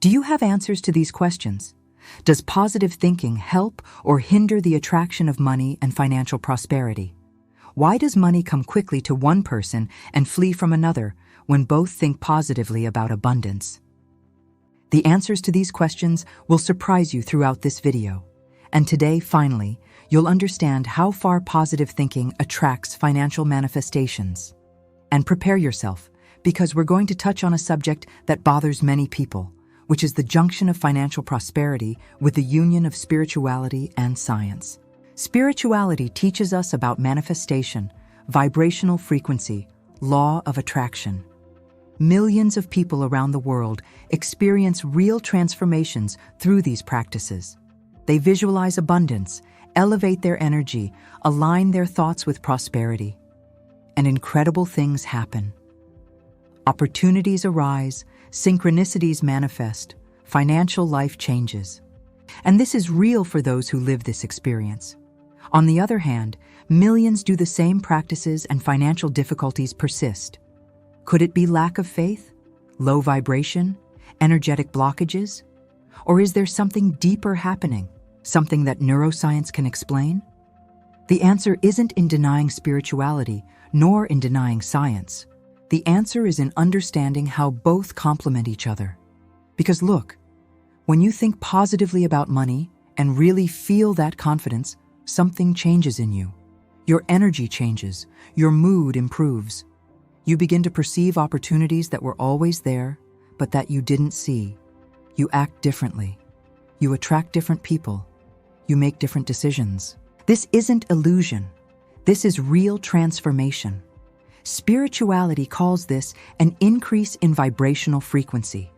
Do you have answers to these questions? Does positive thinking help or hinder the attraction of money and financial prosperity? Why does money come quickly to one person and flee from another when both think positively about abundance? The answers to these questions will surprise you throughout this video. And today, finally, you'll understand how far positive thinking attracts financial manifestations. And prepare yourself, because we're going to touch on a subject that bothers many people, which is the junction of financial prosperity with the union of spirituality and science. Spirituality teaches us about manifestation, vibrational frequency, law of attraction. Millions of people around the world experience real transformations through these practices. They visualize abundance, elevate their energy, align their thoughts with prosperity, and incredible things happen. Opportunities arise, synchronicities manifest, financial life changes. And this is real for those who live this experience. On the other hand, millions do the same practices and financial difficulties persist. Could it be lack of faith, low vibration, energetic blockages? Or is there something deeper happening, something that neuroscience can explain? The answer isn't in denying spirituality, nor in denying science. The answer is in understanding how both complement each other. Because look, when you think positively about money and really feel that confidence, something changes in you. Your energy changes, your mood improves. You begin to perceive opportunities that were always there, but that you didn't see. You act differently. You attract different people. You make different decisions. This isn't illusion. This is real transformation. Spirituality calls this an increase in vibrational frequency.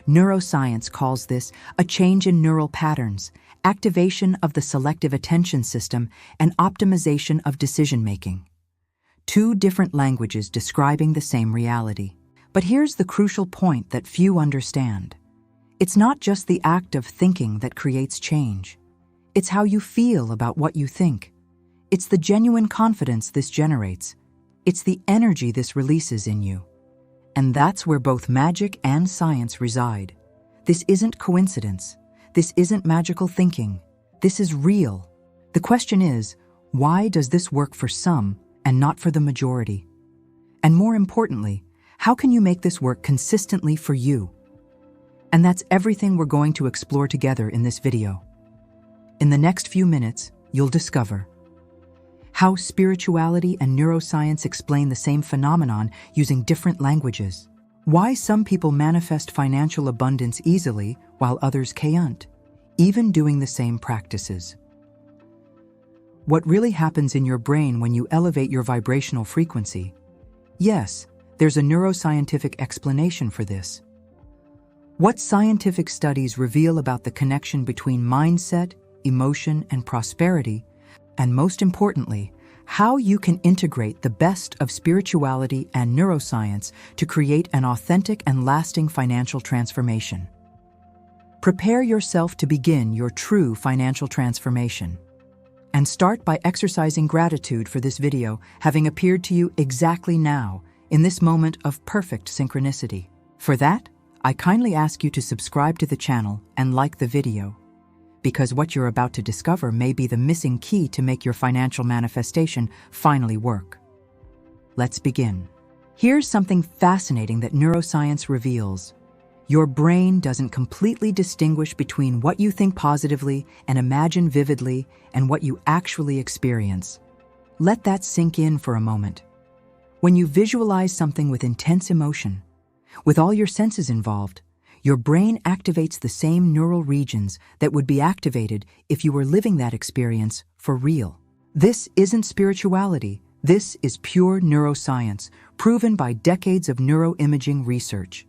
Neuroscience calls this a change in neural patterns, activation of the selective attention system, and optimization of decision-making. Two different languages describing the same reality. But here's the crucial point that few understand. It's not just the act of thinking that creates change. It's how you feel about what you think. It's the genuine confidence this generates. It's the energy this releases in you. And that's where both magic and science reside. This isn't coincidence. This isn't magical thinking. This is real. The question is, why does this work for some and not for the majority? And more importantly, how can you make this work consistently for you? And that's everything we're going to explore together in this video. In the next few minutes, you'll discover how spirituality and neuroscience explain the same phenomenon using different languages. Why some people manifest financial abundance easily while others can't, even doing the same practices. What really happens in your brain when you elevate your vibrational frequency? Yes, there's a neuroscientific explanation for this. What scientific studies reveal about the connection between mindset, emotion, and prosperity? And most importantly, how you can integrate the best of spirituality and neuroscience to create an authentic and lasting financial transformation. Prepare yourself to begin your true financial transformation. And start by exercising gratitude for this video having appeared to you exactly now, in this moment of perfect synchronicity. For that, I kindly ask you to subscribe to the channel and like the video, because what you're about to discover may be the missing key to make your financial manifestation finally work. Let's begin. Here's something fascinating that neuroscience reveals. Your brain doesn't completely distinguish between what you think positively and imagine vividly and what you actually experience. Let that sink in for a moment. When you visualize something with intense emotion, with all your senses involved, your brain activates the same neural regions that would be activated if you were living that experience for real. This isn't spirituality. This is pure neuroscience, proven by decades of neuroimaging research.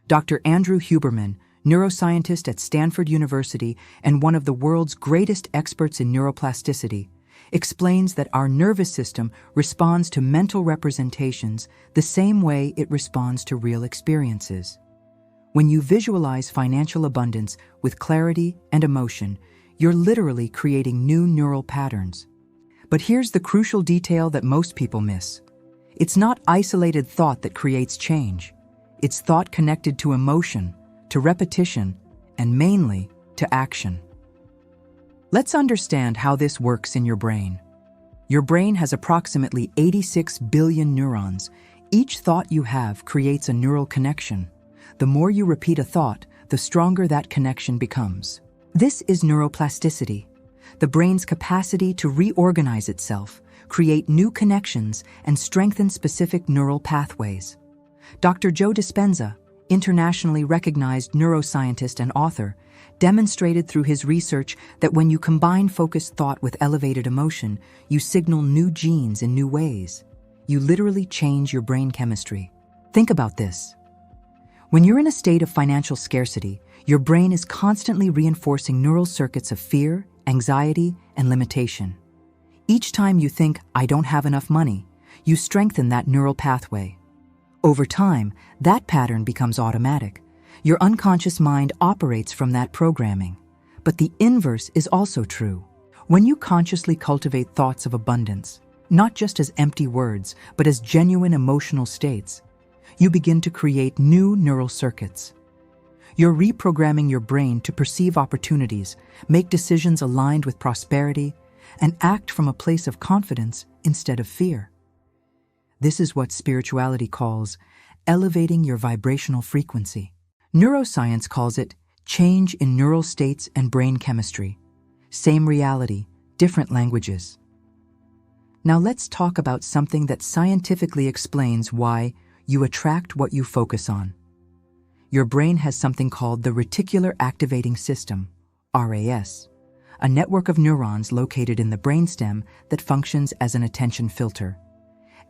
Dr. Andrew Huberman, neuroscientist at Stanford University and one of the world's greatest experts in neuroplasticity, explains that our nervous system responds to mental representations the same way it responds to real experiences. When you visualize financial abundance with clarity and emotion, you're literally creating new neural patterns. But here's the crucial detail that most people miss. It's not isolated thought that creates change. It's thought connected to emotion, to repetition, and mainly to action. Let's understand how this works in your brain. Your brain has approximately 86 billion neurons. Each thought you have creates a neural connection. The more you repeat a thought, the stronger that connection becomes. This is neuroplasticity, the brain's capacity to reorganize itself, create new connections, and strengthen specific neural pathways. Dr. Joe Dispenza, internationally recognized neuroscientist and author, demonstrated through his research that when you combine focused thought with elevated emotion, you signal new genes in new ways. You literally change your brain chemistry. Think about this. When you're in a state of financial scarcity, your brain is constantly reinforcing neural circuits of fear, anxiety, and limitation. Each time you think, "I don't have enough money," you strengthen that neural pathway. Over time, that pattern becomes automatic. Your unconscious mind operates from that programming. But the inverse is also true. When you consciously cultivate thoughts of abundance, not just as empty words, but as genuine emotional states, you begin to create new neural circuits. You're reprogramming your brain to perceive opportunities, make decisions aligned with prosperity, and act from a place of confidence instead of fear. This is what spirituality calls elevating your vibrational frequency. Neuroscience calls it change in neural states and brain chemistry. Same reality, different languages. Now let's talk about something that scientifically explains why you attract what you focus on. Your brain has something called the reticular activating system, RAS, a network of neurons located in the brainstem that functions as an attention filter.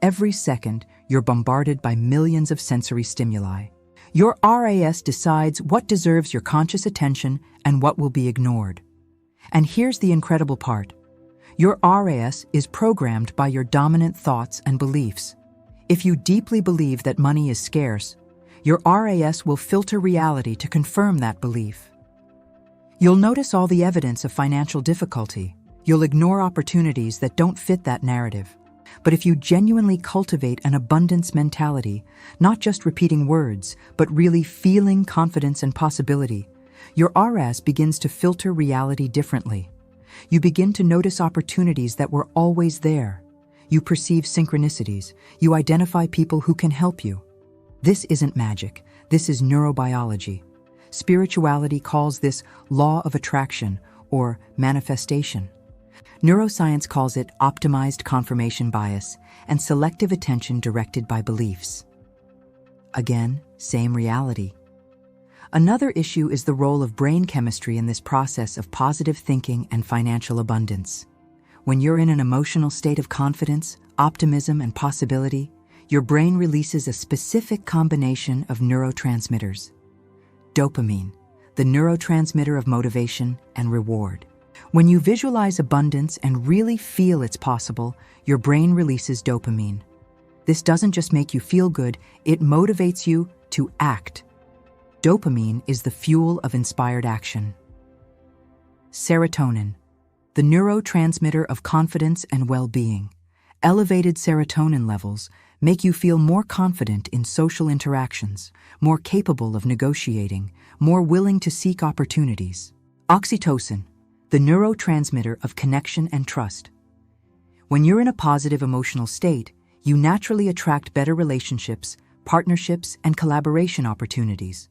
Every second, you're bombarded by millions of sensory stimuli. Your RAS decides what deserves your conscious attention and what will be ignored. And here's the incredible part. Your RAS is programmed by your dominant thoughts and beliefs. If you deeply believe that money is scarce, your RAS will filter reality to confirm that belief. You'll notice all the evidence of financial difficulty. You'll ignore opportunities that don't fit that narrative. But if you genuinely cultivate an abundance mentality, not just repeating words, but really feeling confidence and possibility, your RAS begins to filter reality differently. You begin to notice opportunities that were always there. You perceive synchronicities. You identify people who can help you. This isn't magic. This is neurobiology. Spirituality calls this law of attraction or manifestation. Neuroscience calls it optimized confirmation bias and selective attention directed by beliefs. Again, same reality. Another issue is the role of brain chemistry in this process of positive thinking and financial abundance. When you're in an emotional state of confidence, optimism, and possibility, your brain releases a specific combination of neurotransmitters. Dopamine, the neurotransmitter of motivation and reward. When you visualize abundance and really feel it's possible, your brain releases dopamine. This doesn't just make you feel good, it motivates you to act. Dopamine is the fuel of inspired action. Serotonin, the neurotransmitter of confidence and well-being. Elevated serotonin levels make you feel more confident in social interactions, more capable of negotiating, more willing to seek opportunities. Oxytocin, the neurotransmitter of connection and trust. When you're in a positive emotional state, you naturally attract better relationships, partnerships, and collaboration opportunities.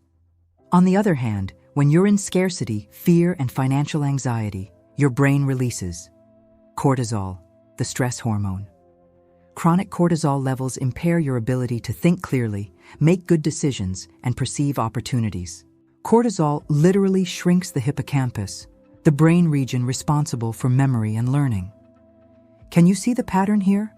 On the other hand, when you're in scarcity, fear, and financial anxiety, your brain releases cortisol, the stress hormone. Chronic cortisol levels impair your ability to think clearly, make good decisions, and perceive opportunities. Cortisol literally shrinks the hippocampus, the brain region responsible for memory and learning. Can you see the pattern here?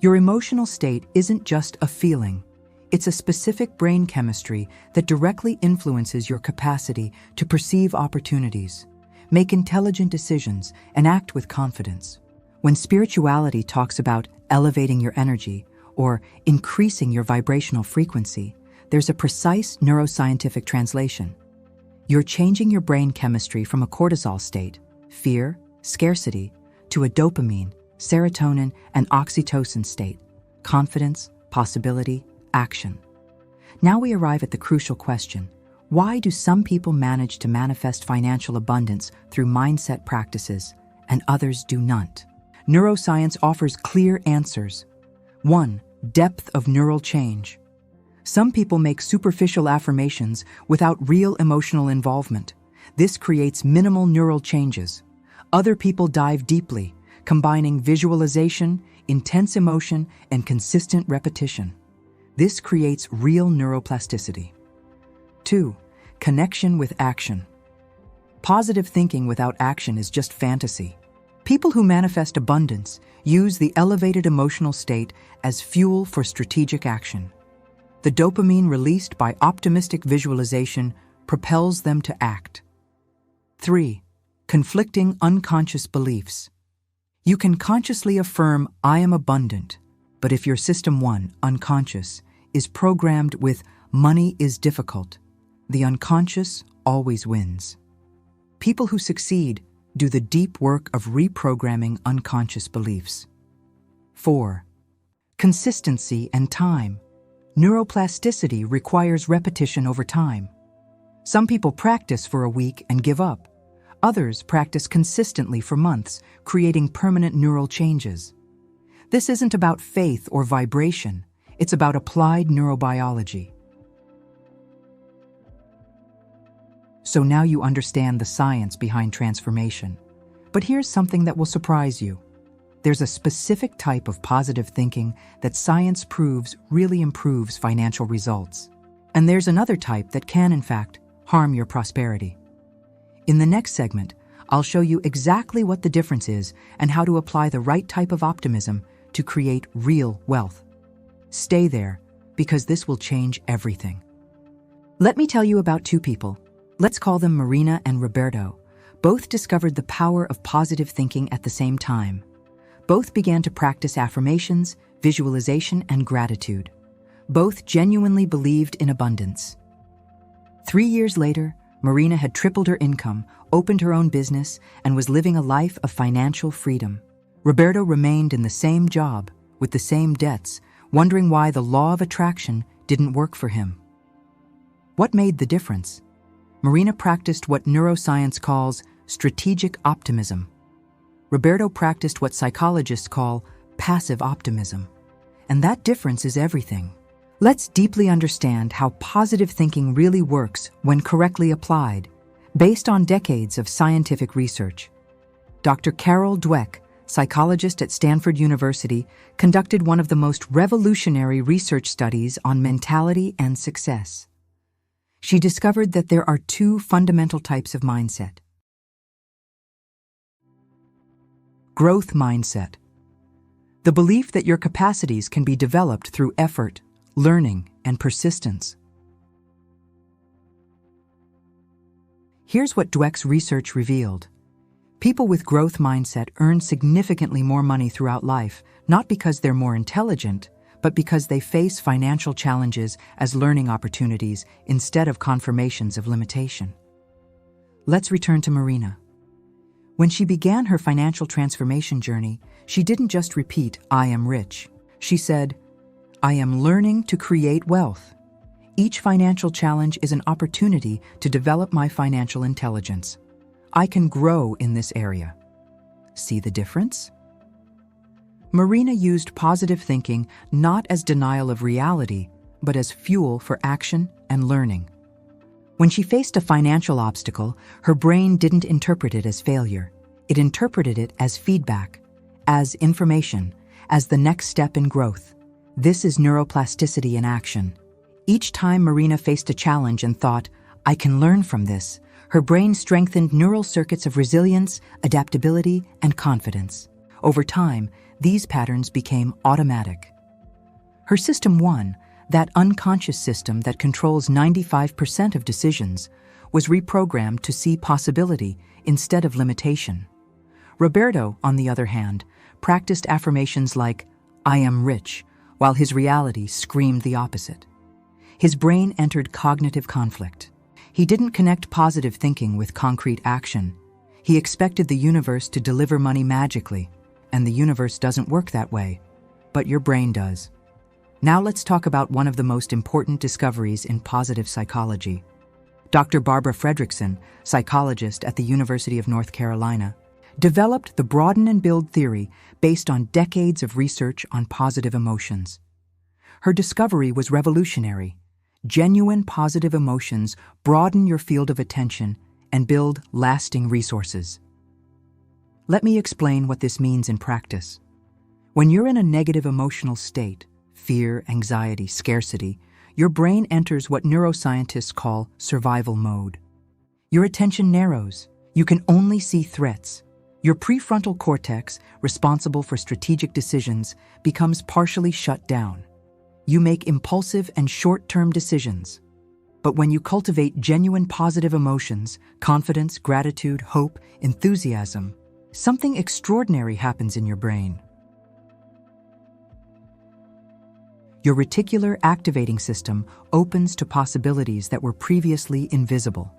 Your emotional state isn't just a feeling. It's a specific brain chemistry that directly influences your capacity to perceive opportunities, make intelligent decisions, and act with confidence. When spirituality talks about elevating your energy or increasing your vibrational frequency, there's a precise neuroscientific translation. You're changing your brain chemistry from a cortisol state, fear, scarcity, to a dopamine, serotonin, and oxytocin state, confidence, possibility, action. Now we arrive at the crucial question: Why do some people manage to manifest financial abundance through mindset practices and others do not? Neuroscience offers clear answers. 1. Depth of neural change. Some people make superficial affirmations without real emotional involvement. This creates minimal neural changes. Other people dive deeply, combining visualization, intense emotion, and consistent repetition. This creates real neuroplasticity. 2. Connection with action. Positive thinking without action is just fantasy. People who manifest abundance use the elevated emotional state as fuel for strategic action. The dopamine released by optimistic visualization propels them to act. 3. Conflicting unconscious beliefs. You can consciously affirm, "I am abundant," but if your System 1, unconscious, is programmed with "money is difficult," the unconscious always wins. People who succeed do the deep work of reprogramming unconscious beliefs. 4. Consistency and time. Neuroplasticity requires repetition over time. Some people practice for a week and give up. Others practice consistently for months, creating permanent neural changes. This isn't about faith or vibration, it's about applied neurobiology. So now you understand the science behind transformation. But here's something that will surprise you. There's a specific type of positive thinking that science proves really improves financial results. And there's another type that can, in fact, harm your prosperity. In the next segment, I'll show you exactly what the difference is and how to apply the right type of optimism to create real wealth. Stay there, because this will change everything. Let me tell you about two people. Let's call them Marina and Roberto. Both discovered the power of positive thinking at the same time. Both began to practice affirmations, visualization, and gratitude. Both genuinely believed in abundance. 3 years later, Marina had tripled her income, opened her own business, and was living a life of financial freedom. Roberto remained in the same job, with the same debts, wondering why the law of attraction didn't work for him. What made the difference? Marina practiced what neuroscience calls strategic optimism. Roberto practiced what psychologists call passive optimism. And that difference is everything. Let's deeply understand how positive thinking really works when correctly applied, based on decades of scientific research. Dr. Carol Dweck, psychologist at Stanford University, conducted one of the most revolutionary research studies on mentality and success. She discovered that there are two fundamental types of mindset. Growth mindset. The belief that your capacities can be developed through effort, learning, and persistence. Here's what Dweck's research revealed. People with growth mindset earn significantly more money throughout life, not because they're more intelligent, but because they face financial challenges as learning opportunities instead of confirmations of limitation. Let's return to Marina. When she began her financial transformation journey, she didn't just repeat, "I am rich." She said, "I am learning to create wealth. Each financial challenge is an opportunity to develop my financial intelligence. I can grow in this area." See the difference? Marina used positive thinking not as denial of reality, but as fuel for action and learning. When she faced a financial obstacle, her brain didn't interpret it as failure. It interpreted it as feedback, as information, as the next step in growth. This is neuroplasticity in action. Each time Marina faced a challenge and thought, "I can learn from this," her brain strengthened neural circuits of resilience, adaptability, and confidence. Over time, these patterns became automatic. Her System 1, that unconscious system that controls 95% of decisions, was reprogrammed to see possibility instead of limitation. Roberto, on the other hand, practiced affirmations like, "I am rich," while his reality screamed the opposite. His brain entered cognitive conflict. He didn't connect positive thinking with concrete action. He expected the universe to deliver money magically, and the universe doesn't work that way, but your brain does. Now let's talk about one of the most important discoveries in positive psychology. Dr. Barbara Fredrickson, psychologist at the University of North Carolina, developed the broaden and build theory based on decades of research on positive emotions. Her discovery was revolutionary. Genuine positive emotions broaden your field of attention and build lasting resources. Let me explain what this means in practice. When you're in a negative emotional state, fear, anxiety, scarcity, your brain enters what neuroscientists call survival mode. Your attention narrows. You can only see threats. Your prefrontal cortex, responsible for strategic decisions, becomes partially shut down. You make impulsive and short-term decisions. But when you cultivate genuine positive emotions, confidence, gratitude, hope, enthusiasm, something extraordinary happens in your brain. Your reticular activating system opens to possibilities that were previously invisible.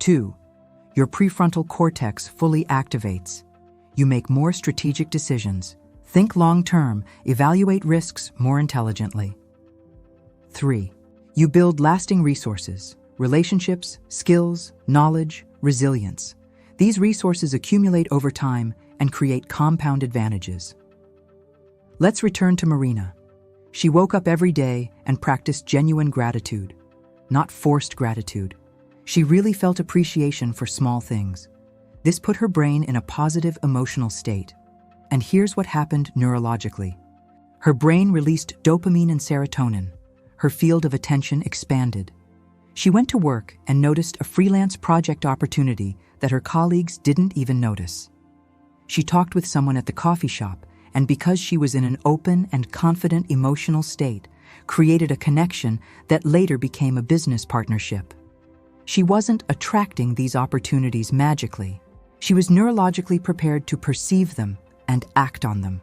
2. Your prefrontal cortex fully activates. You make more strategic decisions, think long-term, evaluate risks more intelligently. 3. You build lasting resources, relationships, skills, knowledge, resilience. These resources accumulate over time and create compound advantages. Let's return to Marina. She woke up every day and practiced genuine gratitude, not forced gratitude. She really felt appreciation for small things. This put her brain in a positive emotional state. And here's what happened neurologically. Her brain released dopamine and serotonin. Her field of attention expanded. She went to work and noticed a freelance project opportunity that her colleagues didn't even notice. She talked with someone at the coffee shop, and because she was in an open and confident emotional state, created a connection that later became a business partnership. She wasn't attracting these opportunities magically. She was neurologically prepared to perceive them and act on them.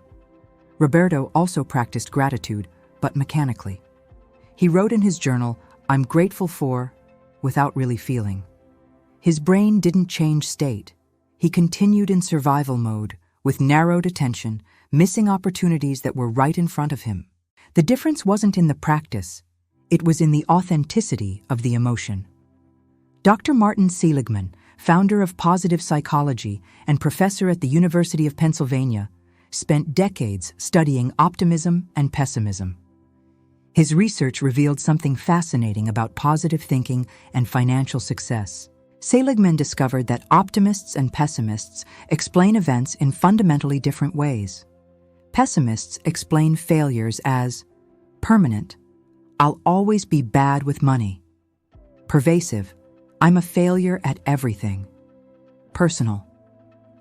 Roberto also practiced gratitude, but mechanically. He wrote in his journal, "I'm grateful for," without really feeling. His brain didn't change state. He continued in survival mode, with narrowed attention, missing opportunities that were right in front of him. The difference wasn't in the practice. It was in the authenticity of the emotion. Dr. Martin Seligman, founder of positive psychology and professor at the University of Pennsylvania, spent decades studying optimism and pessimism. His research revealed something fascinating about positive thinking and financial success. Seligman discovered that optimists and pessimists explain events in fundamentally different ways. Pessimists explain failures as permanent. I'll always be bad with money. Pervasive. I'm a failure at everything. Personal.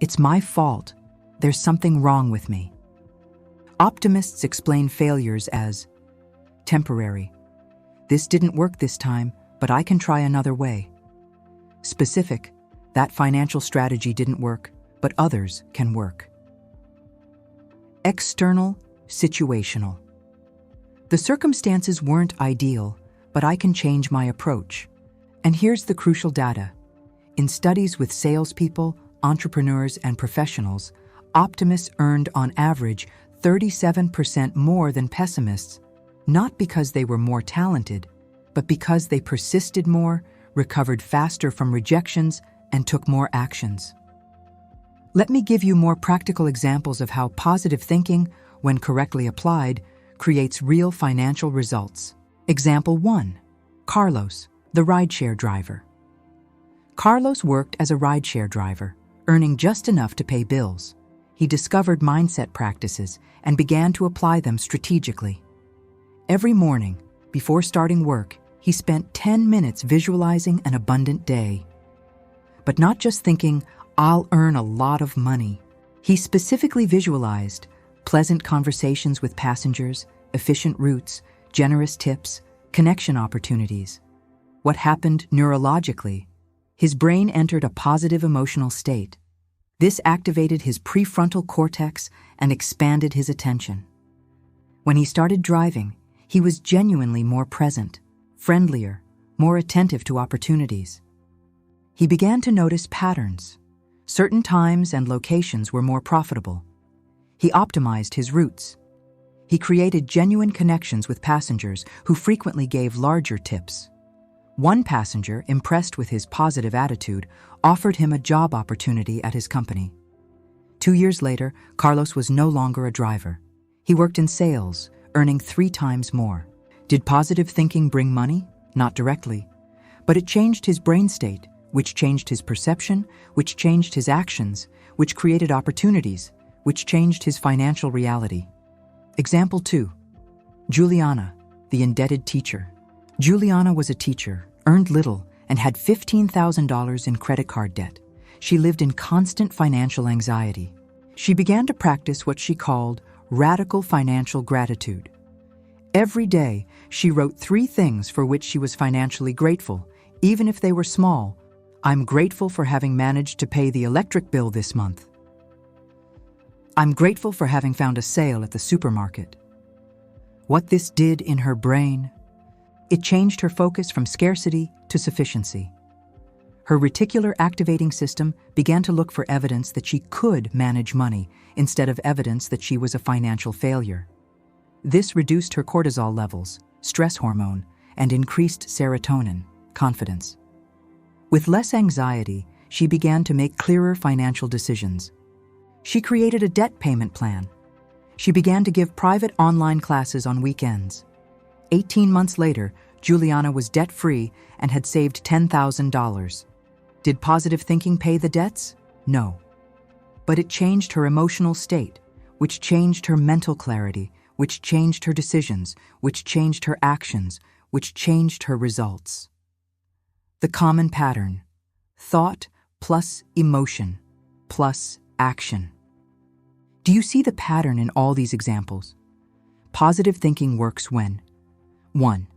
It's my fault. There's something wrong with me. Optimists explain failures as temporary. This didn't work this time, but I can try another way. Specific. That financial strategy didn't work, but others can work. External, situational. The circumstances weren't ideal, but I can change my approach. And here's the crucial data. In studies with salespeople, entrepreneurs, and professionals, optimists earned on average 37% more than pessimists, not because they were more talented, but because they persisted more, recovered faster from rejections, and took more actions. Let me give you more practical examples of how positive thinking, when correctly applied, creates real financial results. Example 1. Carlos, the rideshare driver. Carlos worked as a rideshare driver, earning just enough to pay bills. He discovered mindset practices and began to apply them strategically. Every morning, before starting work, he spent 10 minutes visualizing an abundant day. But not just thinking, "I'll earn a lot of money." He specifically visualized pleasant conversations with passengers, efficient routes, generous tips, connection opportunities. What happened neurologically? His brain entered a positive emotional state. This activated his prefrontal cortex and expanded his attention. When he started driving, he was genuinely more present, friendlier, more attentive to opportunities. He began to notice patterns. Certain times and locations were more profitable. He optimized his routes. He created genuine connections with passengers who frequently gave larger tips. One passenger, impressed with his positive attitude, offered him a job opportunity at his company. 2 years later, Carlos was no longer a driver. He worked in sales, earning 3 times more. Did positive thinking bring money? Not directly. But it changed his brain state, which changed his perception, which changed his actions, which created opportunities, which changed his financial reality. Example 2. Juliana, the indebted teacher. Juliana was a teacher, earned little, and had $15,000 in credit card debt. She lived in constant financial anxiety. She began to practice what she called radical financial gratitude. Every day, she wrote 3 things for which she was financially grateful, even if they were small. I'm grateful for having managed to pay the electric bill this month. I'm grateful for having found a sale at the supermarket. What this did in her brain, it changed her focus from scarcity to sufficiency. Her reticular activating system began to look for evidence that she could manage money instead of evidence that she was a financial failure. This reduced her cortisol levels, stress hormone, and increased serotonin, confidence. With less anxiety, she began to make clearer financial decisions. She created a debt payment plan. She began to give private online classes on weekends. 18 months later, Juliana was debt-free and had saved $10,000. Did positive thinking pay the debts? No. But it changed her emotional state, which changed her mental clarity, which changed her decisions, which changed her actions, which changed her results. The common pattern: thought plus emotion plus action. Do you see the pattern in all these examples? Positive thinking works when 1.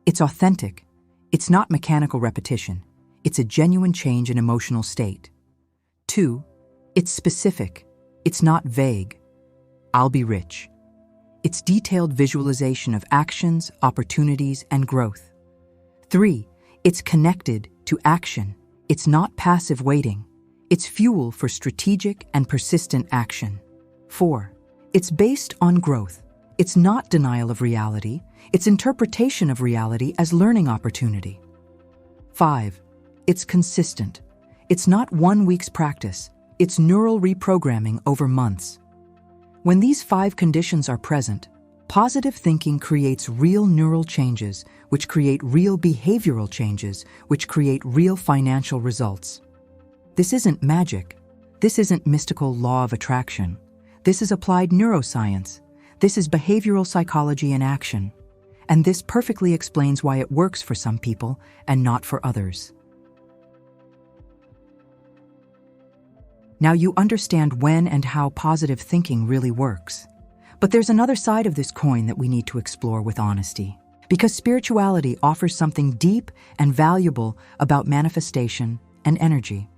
It's authentic. It's not mechanical repetition. It's a genuine change in emotional state. 2. It's specific. It's not vague. I'll be rich. It's detailed visualization of actions, opportunities, and growth. 3. It's connected to action. It's not passive waiting. It's fuel for strategic and persistent action. 4. It's based on growth. It's not denial of reality. It's interpretation of reality as learning opportunity. 5. It's consistent. It's not 1 week's practice. It's neural reprogramming over months. When these 5 conditions are present, positive thinking creates real neural changes, which create real behavioral changes, which create real financial results. This isn't magic. This isn't mystical law of attraction. This is applied neuroscience. This is behavioral psychology in action. And this perfectly explains why it works for some people and not for others. Now you understand when and how positive thinking really works. But there's another side of this coin that we need to explore with honesty. Because spirituality offers something deep and valuable about manifestation and energy.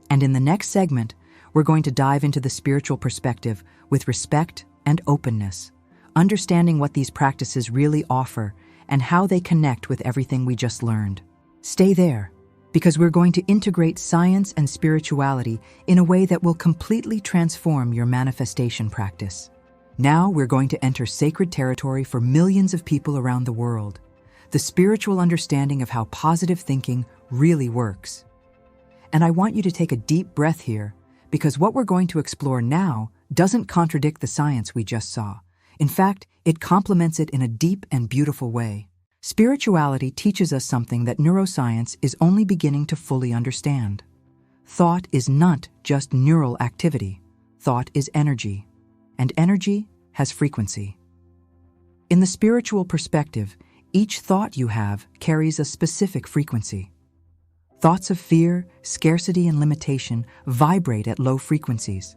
And in the next segment, we're going to dive into the spiritual perspective with respect and openness, understanding what these practices really offer and how they connect with everything we just learned. Stay there, because we're going to integrate science and spirituality in a way that will completely transform your manifestation practice. Now we're going to enter sacred territory for millions of people around the world, the spiritual understanding of how positive thinking really works. And I want you to take a deep breath here, because what we're going to explore now doesn't contradict the science we just saw. In fact, it complements it in a deep and beautiful way. Spirituality teaches us something that neuroscience is only beginning to fully understand. Thought is not just neural activity. Thought is energy, and energy has frequency. In the spiritual perspective, each thought you have carries a specific frequency. Thoughts of fear, scarcity, and limitation vibrate at low frequencies.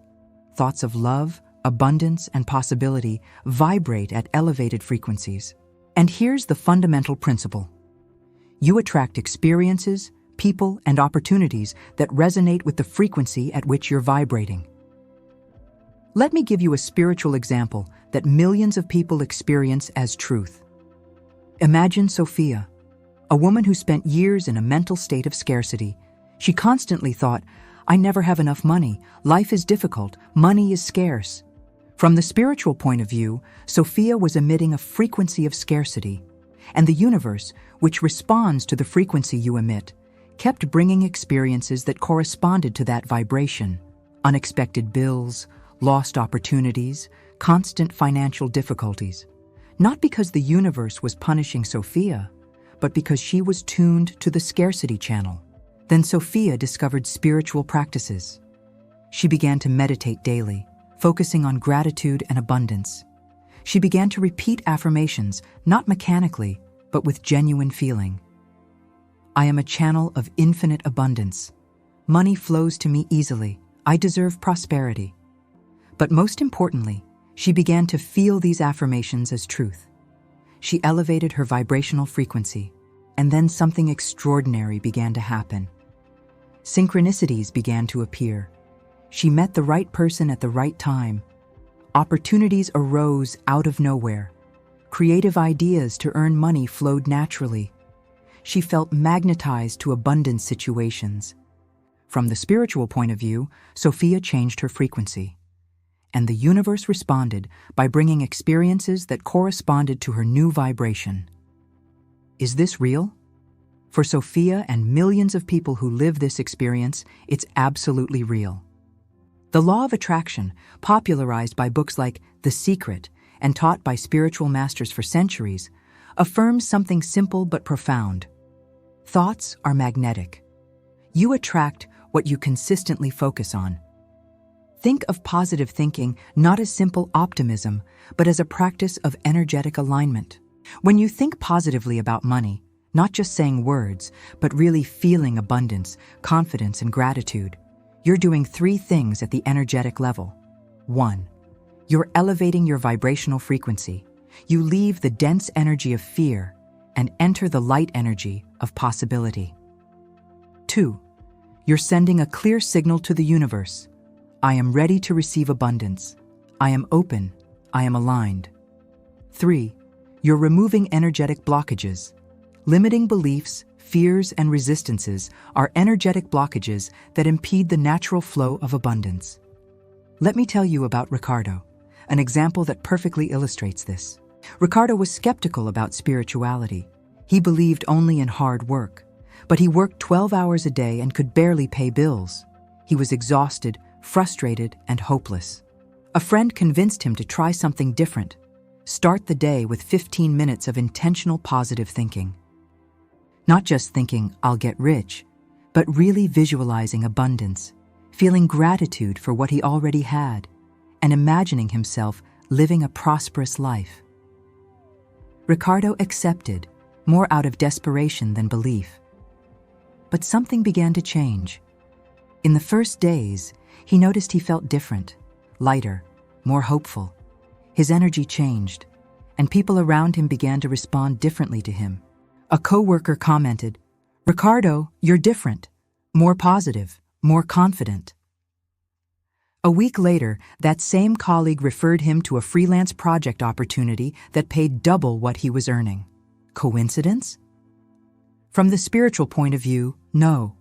Thoughts of love, abundance, and possibility vibrate at elevated frequencies. And here's the fundamental principle. You attract experiences, people, and opportunities that resonate with the frequency at which you're vibrating. Let me give you a spiritual example that millions of people experience as truth. Imagine Sophia, a woman who spent years in a mental state of scarcity. She constantly thought, I never have enough money, life is difficult, money is scarce. From the spiritual point of view, Sophia was emitting a frequency of scarcity. And the universe, which responds to the frequency you emit, kept bringing experiences that corresponded to that vibration. Unexpected bills, lost opportunities, constant financial difficulties. Not because the universe was punishing Sophia, but because she was tuned to the scarcity channel. Then Sophia discovered spiritual practices. She began to meditate daily, focusing on gratitude and abundance. She began to repeat affirmations, not mechanically, but with genuine feeling. I am a channel of infinite abundance. Money flows to me easily. I deserve prosperity. But most importantly, she began to feel these affirmations as truth. She elevated her vibrational frequency, and then something extraordinary began to happen. Synchronicities began to appear. She met the right person at the right time. Opportunities arose out of nowhere. Creative ideas to earn money flowed naturally. She felt magnetized to abundant situations. From the spiritual point of view, Sophia changed her frequency. And the universe responded by bringing experiences that corresponded to her new vibration. Is this real? For Sophia and millions of people who live this experience, it's absolutely real. The law of attraction, popularized by books like The Secret and taught by spiritual masters for centuries, affirms something simple but profound. Thoughts are magnetic. You attract what you consistently focus on. Think of positive thinking not as simple optimism, but as a practice of energetic alignment. When you think positively about money, not just saying words, but really feeling abundance, confidence, and gratitude, you're doing three things at the energetic level. 1. You're elevating your vibrational frequency. You leave the dense energy of fear and enter the light energy of possibility. 2. You're sending a clear signal to the universe. I am ready to receive abundance. I am open. I am aligned. 3. You're removing energetic blockages. Limiting beliefs, fears, and resistances are energetic blockages that impede the natural flow of abundance. Let me tell you about Ricardo, an example that perfectly illustrates this. Ricardo was skeptical about spirituality. He believed only in hard work, but he worked 12 hours a day and could barely pay bills. He was exhausted, frustrated, and hopeless. A friend convinced him to try something different. Start the day with 15 minutes of intentional positive thinking. Not just thinking, I'll get rich, but really visualizing abundance, feeling gratitude for what he already had, and imagining himself living a prosperous life. Ricardo accepted, more out of desperation than belief. But something began to change. In the first days, he noticed he felt different, lighter, more hopeful. His energy changed, and people around him began to respond differently to him. A coworker commented, "Ricardo, you're different, more positive, more confident." A week later, that same colleague referred him to a freelance project opportunity that paid double what he was earning. Coincidence? From the spiritual point of view, no.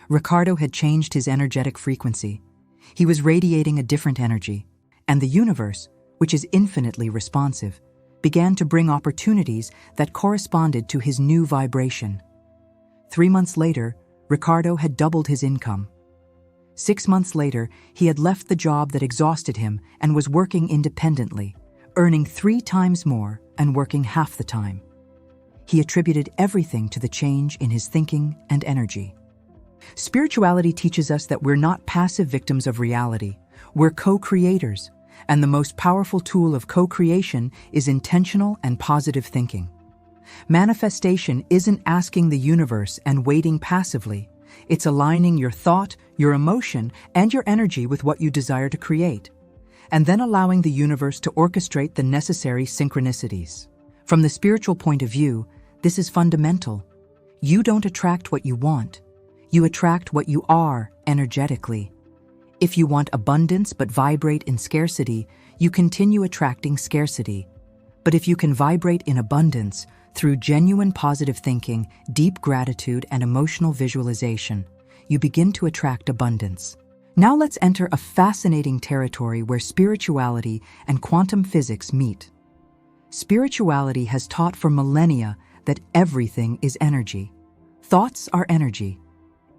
Ricardo had changed his energetic frequency. He was radiating a different energy, and the universe, which is infinitely responsive, began to bring opportunities that corresponded to his new vibration. 3 months later, Ricardo had doubled his income. 6 months later, he had left the job that exhausted him and was working independently, earning 3 times more and working half the time. He attributed everything to the change in his thinking and energy. Spirituality teaches us that we're not passive victims of reality. We're co-creators, and the most powerful tool of co-creation is intentional and positive thinking. Manifestation isn't asking the universe and waiting passively. It's aligning your thought, your emotion, and your energy with what you desire to create, and then allowing the universe to orchestrate the necessary synchronicities. From the spiritual point of view, this is fundamental. You don't attract what you want. You attract what you are energetically. If you want abundance but vibrate in scarcity, you continue attracting scarcity. But if you can vibrate in abundance through genuine positive thinking, deep gratitude, and emotional visualization, you begin to attract abundance. Now let's enter a fascinating territory where spirituality and quantum physics meet. Spirituality has taught for millennia that everything is energy. Thoughts are energy,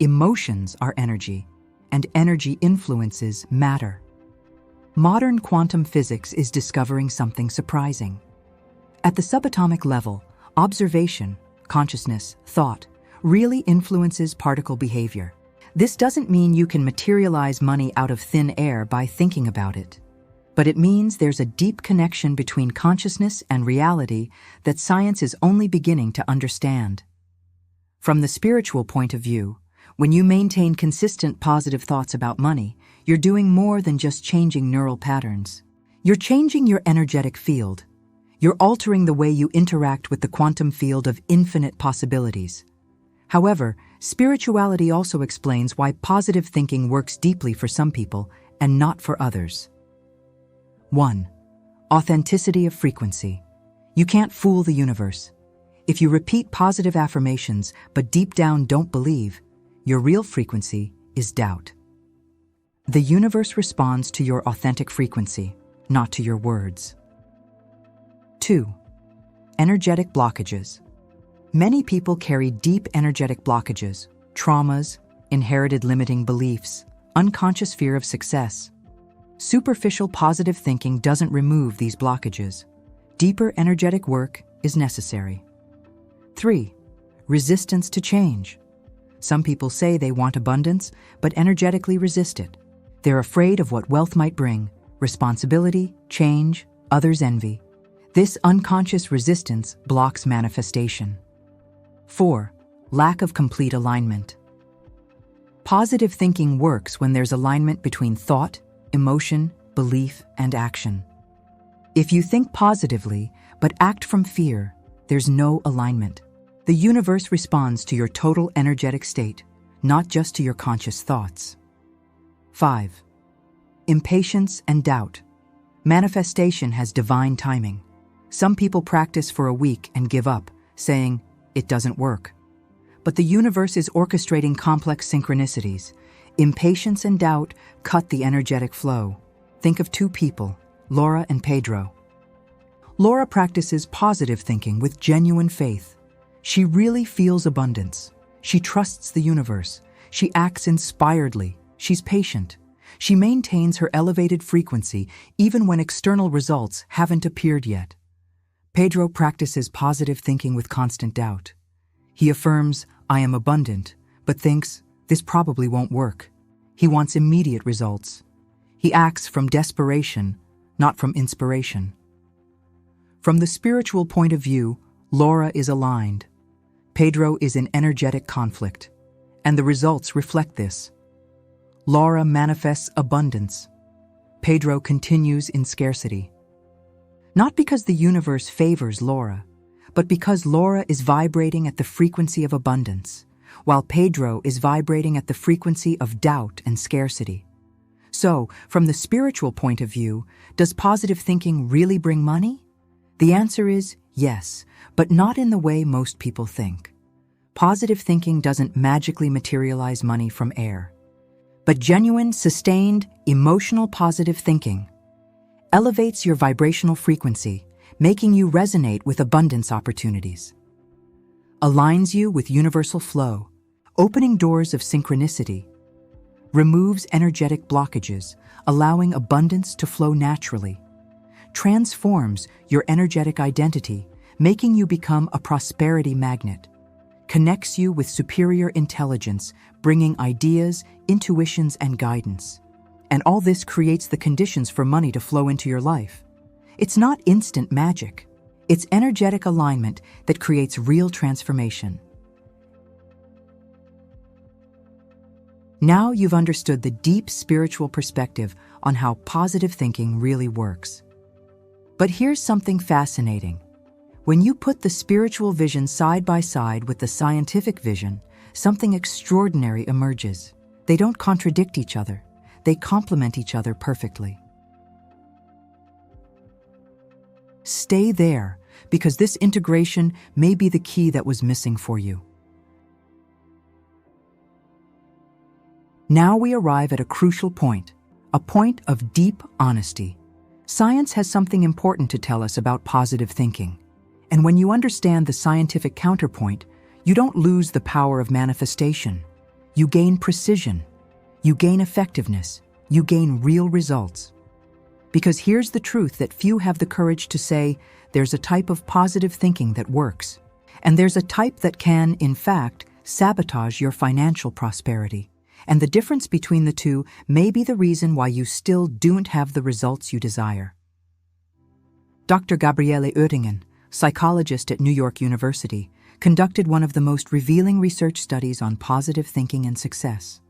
emotions are energy, and energy influences matter. Modern quantum physics is discovering something surprising. At the subatomic level, observation, consciousness, thought, really influences particle behavior. This doesn't mean you can materialize money out of thin air by thinking about it. But it means there's a deep connection between consciousness and reality that science is only beginning to understand. From the spiritual point of view, when you maintain consistent positive thoughts about money, you're doing more than just changing neural patterns. You're changing your energetic field. You're altering the way you interact with the quantum field of infinite possibilities. However, spirituality also explains why positive thinking works deeply for some people and not for others. 1. Authenticity of frequency. You can't fool the universe. If you repeat positive affirmations but deep down don't believe, your real frequency is doubt. The universe responds to your authentic frequency, not to your words. 2. Energetic blockages. Many people carry deep energetic blockages, traumas, inherited limiting beliefs, unconscious fear of success. Superficial positive thinking doesn't remove these blockages. Deeper energetic work is necessary. 3. Resistance to change. Some people say they want abundance, but energetically resist it. They're afraid of what wealth might bring, responsibility, change, others' envy. This unconscious resistance blocks manifestation. 4. Lack of complete alignment. Positive thinking works when there's alignment between thought, emotion, belief, and action. If you think positively, but act from fear, there's no alignment. The universe responds to your total energetic state, not just to your conscious thoughts. 5. Impatience and doubt. Manifestation has divine timing. Some people practice for a week and give up, saying, "It doesn't work." But the universe is orchestrating complex synchronicities. Impatience and doubt cut the energetic flow. Think of two people, Laura and Pedro. Laura practices positive thinking with genuine faith. She really feels abundance. She trusts the universe. She acts inspiredly. She's patient. She maintains her elevated frequency even when external results haven't appeared yet. Pedro practices positive thinking with constant doubt. He affirms, "I am abundant," but thinks, "This probably won't work." He wants immediate results. He acts from desperation, not from inspiration. From the spiritual point of view, Laura is aligned. Pedro is in energetic conflict, and the results reflect this. Laura manifests abundance. Pedro continues in scarcity. Not because the universe favors Laura, but because Laura is vibrating at the frequency of abundance, while Pedro is vibrating at the frequency of doubt and scarcity. So, from the spiritual point of view, does positive thinking really bring money? The answer is yes, but not in the way most people think. Positive thinking doesn't magically materialize money from air. But genuine, sustained, emotional positive thinking elevates your vibrational frequency, making you resonate with abundance opportunities. Aligns you with universal flow, opening doors of synchronicity. Removes energetic blockages, allowing abundance to flow naturally. Transforms your energetic identity, making you become a prosperity magnet. Connects you with superior intelligence, bringing ideas, intuitions, and guidance. And all this creates the conditions for money to flow into your life. It's not instant magic. It's energetic alignment that creates real transformation. Now you've understood the deep spiritual perspective on how positive thinking really works. But here's something fascinating. When you put the spiritual vision side by side with the scientific vision, something extraordinary emerges. They don't contradict each other. They complement each other perfectly. Stay there, because this integration may be the key that was missing for you. Now we arrive at a crucial point, a point of deep honesty. Science has something important to tell us about positive thinking, And when you understand the scientific counterpoint, you don't lose the power of manifestation. You gain precision. You gain effectiveness. You gain real results. Because here's the truth that few have the courage to say, there's a type of positive thinking that works, and there's a type that can, in fact, sabotage your financial prosperity. And the difference between the two may be the reason why you still don't have the results you desire. Dr. Gabriele Oettingen, psychologist at New York University, conducted one of the most revealing research studies on positive thinking and success.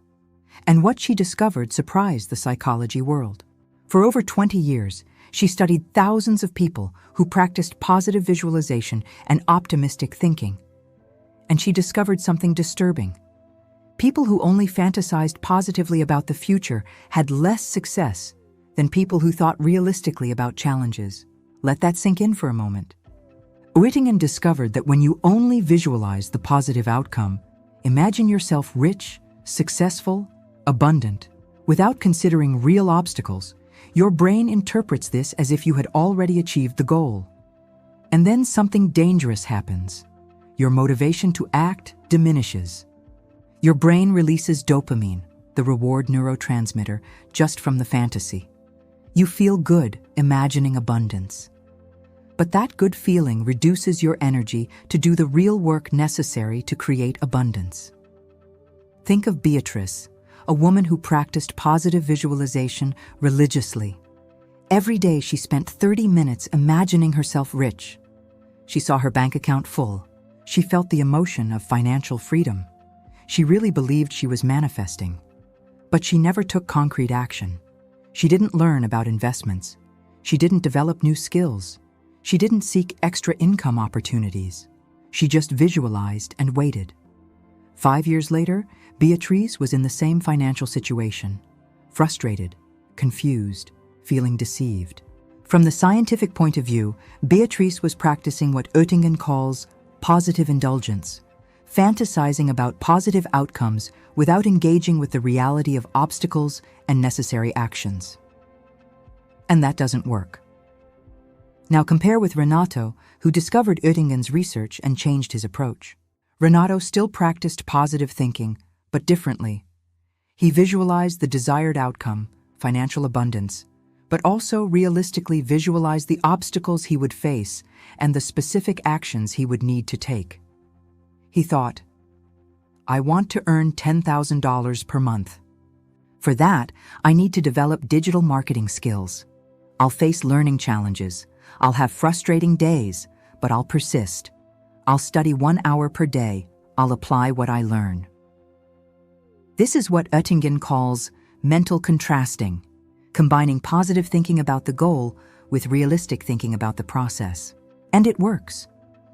And what she discovered surprised the psychology world. For over 20 years, she studied thousands of people who practiced positive visualization and optimistic thinking. And she discovered something disturbing. People who only fantasized positively about the future had less success than people who thought realistically about challenges. Let that sink in for a moment. Oettingen discovered that when you only visualize the positive outcome, imagine yourself rich, successful, abundant, without considering real obstacles, your brain interprets this as if you had already achieved the goal. And then something dangerous happens. Your motivation to act diminishes. Your brain releases dopamine, the reward neurotransmitter, just from the fantasy. You feel good imagining abundance. But that good feeling reduces your energy to do the real work necessary to create abundance. Think of Beatrice, a woman who practiced positive visualization religiously. Every day she spent 30 minutes imagining herself rich. She saw her bank account full. She felt the emotion of financial freedom. She really believed she was manifesting. But she never took concrete action. She didn't learn about investments. She didn't develop new skills. She didn't seek extra income opportunities. She just visualized and waited. 5 years later, Beatrice was in the same financial situation, frustrated, confused, feeling deceived. From the scientific point of view, Beatrice was practicing what Oettingen calls positive indulgence, fantasizing about positive outcomes without engaging with the reality of obstacles and necessary actions. And that doesn't work. Now compare with Renato, who discovered Oettingen's research and changed his approach. Renato still practiced positive thinking, but differently. He visualized the desired outcome, financial abundance, but also realistically visualized the obstacles he would face and the specific actions he would need to take. He thought, I want to earn $10,000 per month. For that, I need to develop digital marketing skills. I'll face learning challenges. I'll have frustrating days, but I'll persist. I'll study 1 hour per day. I'll apply what I learn. This is what Oettingen calls mental contrasting, combining positive thinking about the goal with realistic thinking about the process. And it works.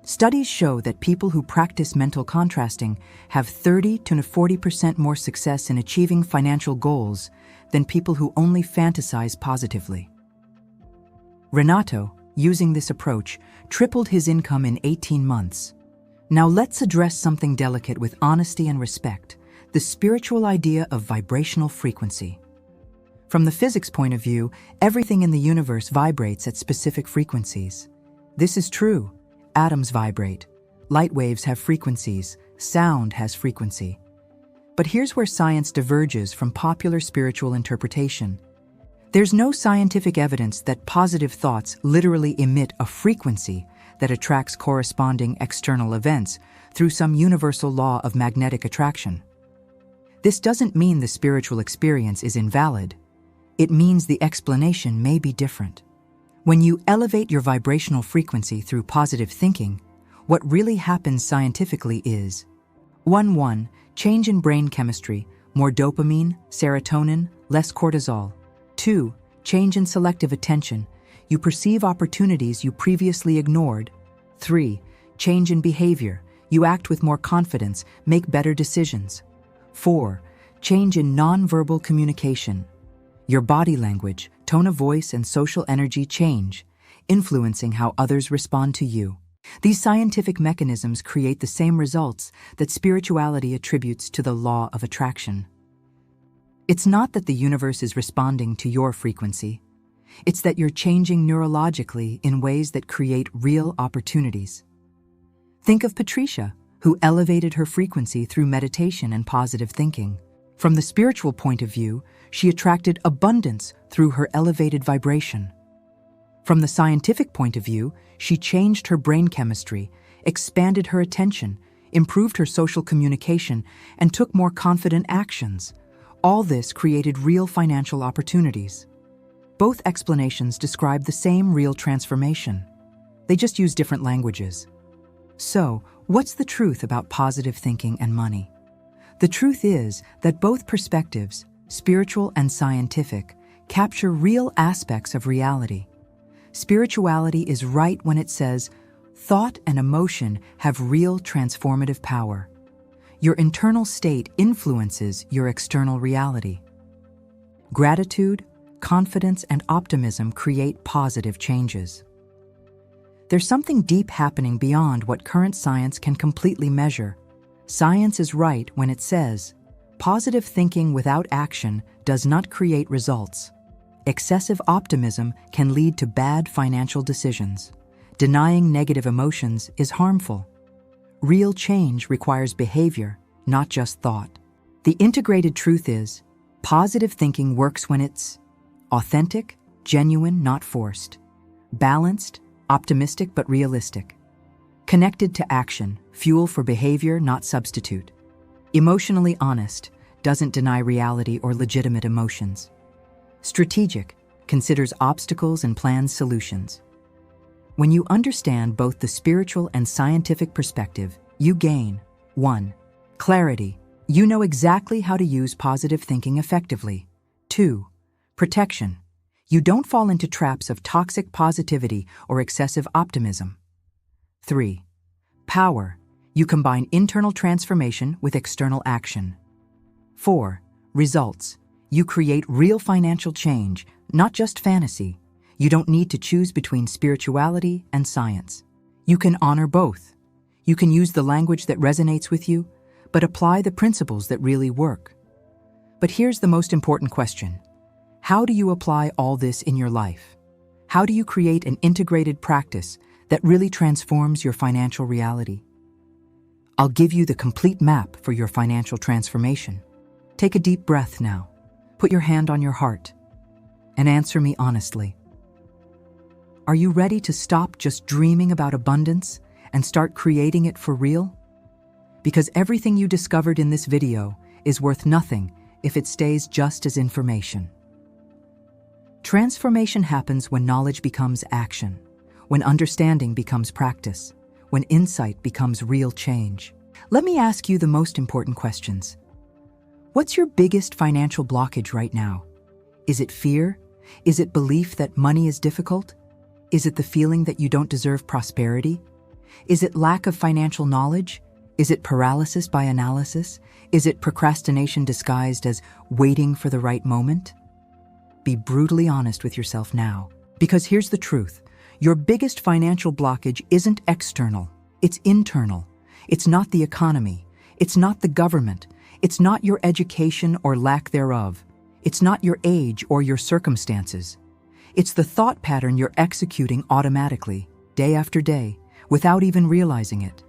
Studies show that people who practice mental contrasting have 30 to 40% more success in achieving financial goals than people who only fantasize positively. Renato, using this approach, tripled his income in 18 months. Now let's address something delicate with honesty and respect, the spiritual idea of vibrational frequency. From the physics point of view, everything in the universe vibrates at specific frequencies. This is true. Atoms vibrate. Light waves have frequencies. Sound has frequency. But here's where science diverges from popular spiritual interpretation. There's no scientific evidence that positive thoughts literally emit a frequency that attracts corresponding external events through some universal law of magnetic attraction. This doesn't mean the spiritual experience is invalid. It means the explanation may be different. When you elevate your vibrational frequency through positive thinking, what really happens scientifically is 1. Change in brain chemistry, more dopamine, serotonin, less cortisol. 2. Change in selective attention. You perceive opportunities you previously ignored. 3. Change in behavior. You act with more confidence, make better decisions. 4. Change in nonverbal communication. Your body language, tone of voice, and social energy change, influencing how others respond to you. These scientific mechanisms create the same results that spirituality attributes to the law of attraction. It's not that the universe is responding to your frequency. It's that you're changing neurologically in ways that create real opportunities. Think of Patricia, who elevated her frequency through meditation and positive thinking. From the spiritual point of view, she attracted abundance through her elevated vibration. From the scientific point of view, she changed her brain chemistry, expanded her attention, improved her social communication, and took more confident actions. All this created real financial opportunities. Both explanations describe the same real transformation. They just use different languages. So, what's the truth about positive thinking and money? The truth is that both perspectives, spiritual and scientific, capture real aspects of reality. Spirituality is right when it says, thought and emotion have real transformative power. Your internal state influences your external reality. Gratitude, confidence, and optimism create positive changes. There's something deep happening beyond what current science can completely measure. Science is right when it says, positive thinking without action does not create results. Excessive optimism can lead to bad financial decisions. Denying negative emotions is harmful. Real change requires behavior, not just thought. The integrated truth is, positive thinking works when it's authentic, genuine, not forced, balanced, optimistic but realistic, connected to action, fuel for behavior, not substitute, emotionally honest, doesn't deny reality or legitimate emotions, strategic, considers obstacles and plans solutions. When you understand both the spiritual and scientific perspective, you gain 1. Clarity. You know exactly how to use positive thinking effectively. 2. Protection. You don't fall into traps of toxic positivity or excessive optimism. 3. Power. You combine internal transformation with external action. 4. Results. You create real financial change, not just fantasy. You don't need to choose between spirituality and science. You can honor both. You can use the language that resonates with you, but apply the principles that really work. But here's the most important question. How do you apply all this in your life? How do you create an integrated practice that really transforms your financial reality? I'll give you the complete map for your financial transformation. Take a deep breath now. Put your hand on your heart and answer me honestly. Are you ready to stop just dreaming about abundance and start creating it for real? Because everything you discovered in this video is worth nothing if it stays just as information. Transformation happens when knowledge becomes action, when understanding becomes practice, when insight becomes real change. Let me ask you the most important questions. What's your biggest financial blockage right now? Is it fear? Is it belief that money is difficult? Is it the feeling that you don't deserve prosperity? Is it lack of financial knowledge? Is it paralysis by analysis? Is it procrastination disguised as waiting for the right moment? Be brutally honest with yourself now, because here's the truth. Your biggest financial blockage isn't external, it's internal. It's not the economy. It's not the government. It's not your education or lack thereof. It's not your age or your circumstances. It's the thought pattern you're executing automatically, day after day, without even realizing it.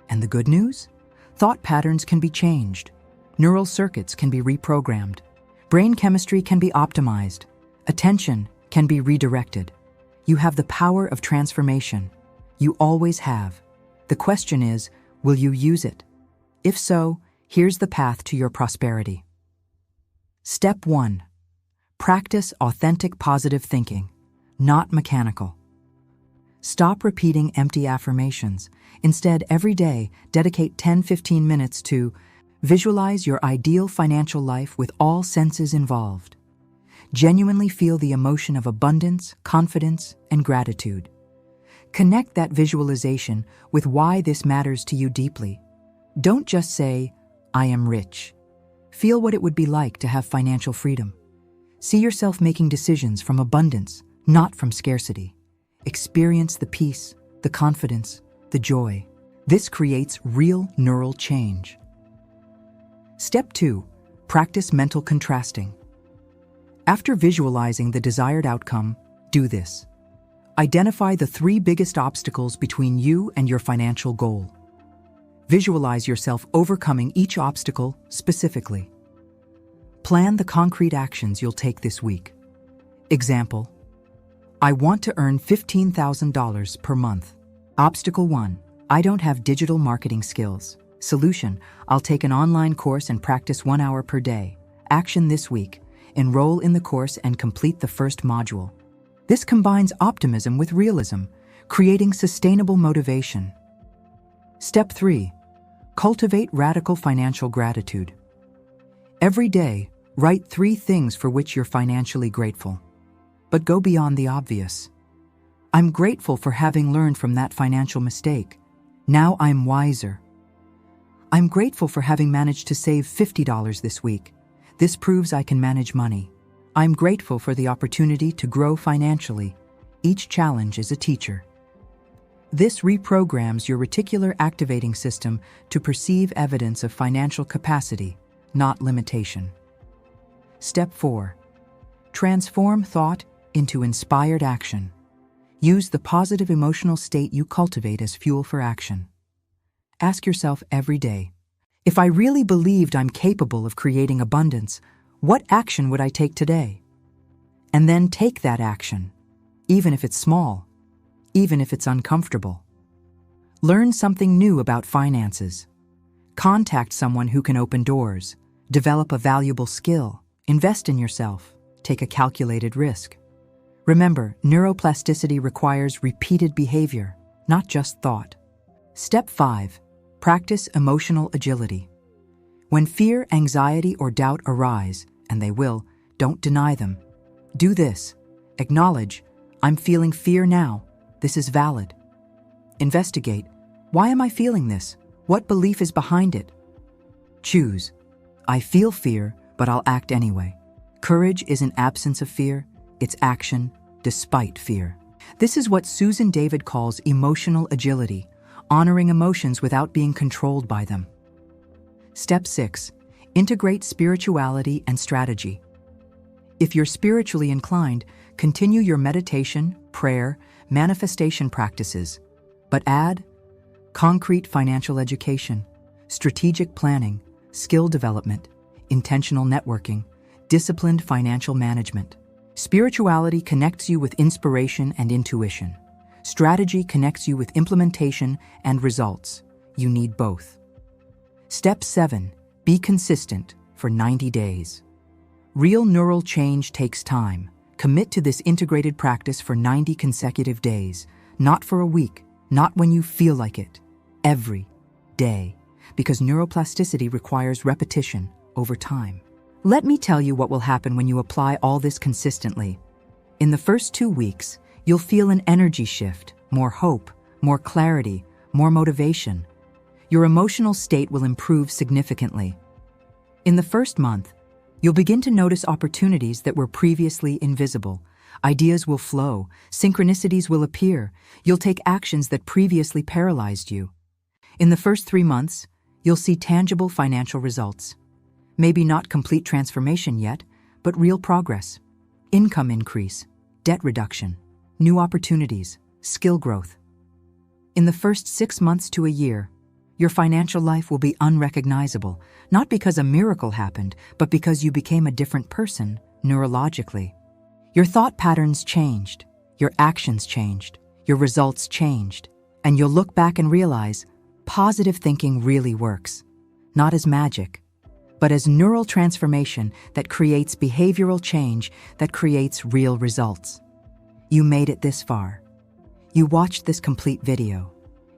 And the good news? Thought patterns can be changed. Neural circuits can be reprogrammed. Brain chemistry can be optimized. Attention can be redirected. You have the power of transformation. You always have. The question is, will you use it? If so, here's the path to your prosperity. Step 1. Practice authentic positive thinking, not mechanical. Stop repeating empty affirmations. Instead, every day, dedicate 10-15 minutes to visualize your ideal financial life with all senses involved. Genuinely feel the emotion of abundance, confidence, and gratitude. Connect that visualization with why this matters to you deeply. Don't just say, I am rich. Feel what it would be like to have financial freedom. See yourself making decisions from abundance, not from scarcity. Experience the peace, the confidence, the joy. This creates real neural change. Step 2. Practice mental contrasting. After visualizing the desired outcome, Do this. Identify the 3 biggest obstacles between you and your financial goal. Visualize yourself overcoming each obstacle specifically. Plan the concrete actions you'll take this week. Example: I want to earn $15,000 per month. Obstacle 1: I don't have digital marketing skills. Solution: I'll take an online course and practice 1 hour per day. Action this week: enroll in the course and complete the first module. This combines optimism with realism, creating sustainable motivation. Step 3: cultivate radical financial gratitude. Every day, write 3 things for which you're financially grateful. But go beyond the obvious. I'm grateful for having learned from that financial mistake. Now I'm wiser. I'm grateful for having managed to save $50 this week. This proves I can manage money. I'm grateful for the opportunity to grow financially. Each challenge is a teacher. This reprograms your reticular activating system to perceive evidence of financial capacity, not limitation. Step 4: transform thought into inspired action. Use the positive emotional state you cultivate as fuel for action. Ask yourself every day, if I really believed I'm capable of creating abundance, what action would I take today? And then take that action, even if it's small, even if it's uncomfortable. Learn something new about finances. Contact someone who can open doors. Develop a valuable skill. Invest in yourself. Take a calculated risk. Remember, neuroplasticity requires repeated behavior, not just thought. Step 5: practice emotional agility. When fear, anxiety, or doubt arise, and they will, don't deny them. Do this. Acknowledge, I'm feeling fear now. This is valid. Investigate, why am I feeling this? What belief is behind it? Choose, I feel fear, but I'll act anyway. Courage isn't absence of fear, it's action despite fear. This is what Susan David calls emotional agility, honoring emotions without being controlled by them. Step 6: integrate spirituality and strategy. If you're spiritually inclined, continue your meditation, prayer, manifestation practices, but add concrete financial education, strategic planning, skill development, intentional networking, disciplined financial management. Spirituality connects you with inspiration and intuition. Strategy connects you with implementation and results. You need both. Step 7: be consistent for 90 days. Real neural change takes time. Commit to this integrated practice for 90 consecutive days, not for a week, not when you feel like it. Every day, because neuroplasticity requires repetition over time. Let me tell you what will happen when you apply all this consistently. In the first 2 weeks, you'll feel an energy shift, more hope, more clarity, more motivation. Your emotional state will improve significantly. In the first month, you'll begin to notice opportunities that were previously invisible. Ideas will flow, synchronicities will appear, you'll take actions that previously paralyzed you. In the first 3 months, you'll see tangible financial results. Maybe not complete transformation yet, but real progress. Income increase, debt reduction, new opportunities, skill growth. In the first 6 months to a year, your financial life will be unrecognizable, not because a miracle happened, but because you became a different person neurologically. Your thought patterns changed, your actions changed, your results changed, and you'll look back and realize positive thinking really works, not as magic, but as neural transformation that creates behavioral change that creates real results. You made it this far. You watched this complete video.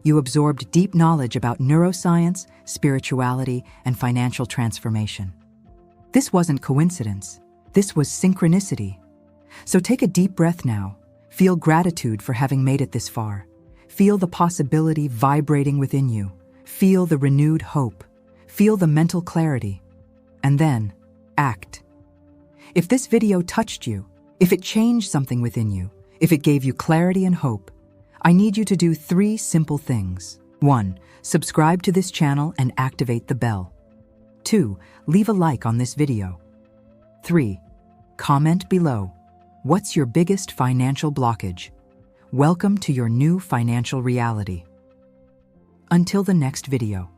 You absorbed deep knowledge about neuroscience, spirituality, and financial transformation. This wasn't coincidence. This was synchronicity. So take a deep breath now. Feel gratitude for having made it this far. Feel the possibility vibrating within you. Feel the renewed hope. Feel the mental clarity. And then, act. If this video touched you, if it changed something within you, if it gave you clarity and hope, I need you to do 3 simple things. 1. Subscribe to this channel and activate the bell. 2. Leave a like on this video. 3. Comment below. What's your biggest financial blockage? Welcome to your new financial reality. Until the next video.